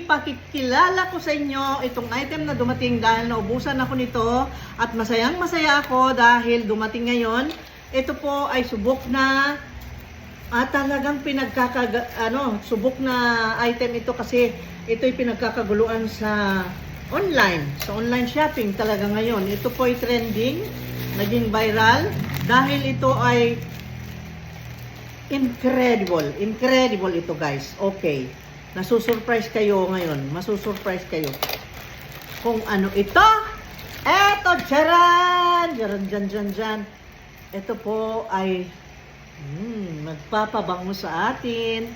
ipakikilala ko sa inyo itong item na dumating dahil naubusan ako nito at masayang masaya ako dahil dumating ngayon. Ito po ay subok na talagang subok na item ito kasi ito'y pinagkakaguluan sa online shopping talaga ngayon. Ito po ay trending, naging viral dahil ito ay incredible ito guys. Okay, nasusurprise kayo ngayon, masusurprise kayo kung ano ito. Eto, dyan. Ito po ay magpapabango sa atin.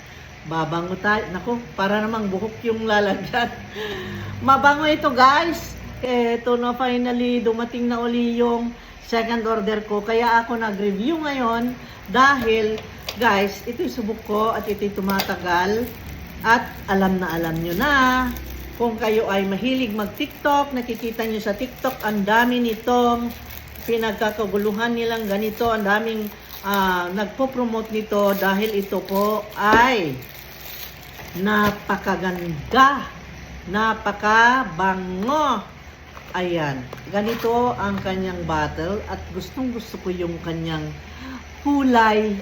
Babango tayo. Naku, para namang buhok yung lalagyan. Mabango ito guys. Ito na finally, dumating na uli yung second order ko. Kaya ako nag-review ngayon dahil guys, ito'y subok ko at ito'y tumatagal. At alam nyo na, kung kayo ay mahilig mag-TikTok, nakikita nyo sa TikTok, ang dami nitong pinagkakaguluhan nilang ganito, ang daming nagpo-promote nito dahil ito po ay napakaganda, napakabango. Ayan, ganito ang kanyang bottle at gustong gusto ko yung kanyang kulay.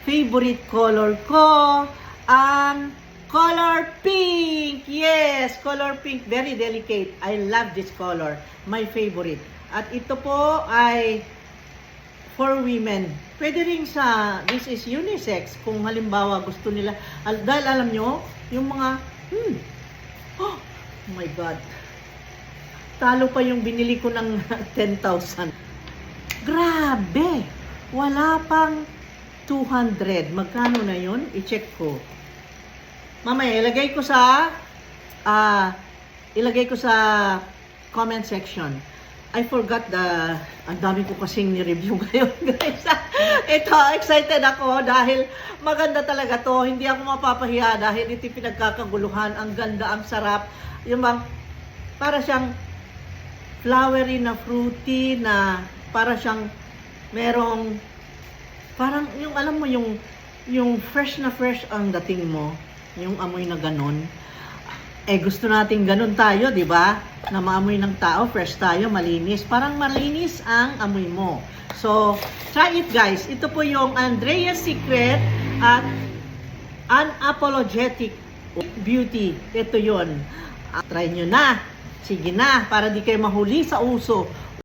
Favorite color ko ang color pink. Yes, color pink, very delicate. I love this color, my favorite. At ito po ay for women. Pwede rin this is unisex kung halimbawa gusto nila. Dahil alam nyo, yung mga, oh my God, talo pa yung binili ko ng 10,000. Grabe, wala pang 200. Magkano na yun? I-check ko. Mamaya, ilagay ko sa comment section. I forgot ang dami ko kasing ni-review ngayon, guys. Ito, excited ako dahil maganda talaga to. Hindi ako mapapahiya dahil ito pinagkakaguluhan. Ang ganda, ang sarap. Yung bang, para siyang flowery na fruity na para siyang merong, parang yung alam mo yung fresh na fresh ang dating mo. Yung amoy na ganon. Gusto natin ganon tayo, di ba? Na maamoy ng tao, fresh tayo, malinis. Parang malinis ang amoy mo. So, try it guys. Ito po yung Andrea's Secret at Unapologetic Beauty. Ito yon. Try nyo na. Sige na, para di kayo mahuli sa uso.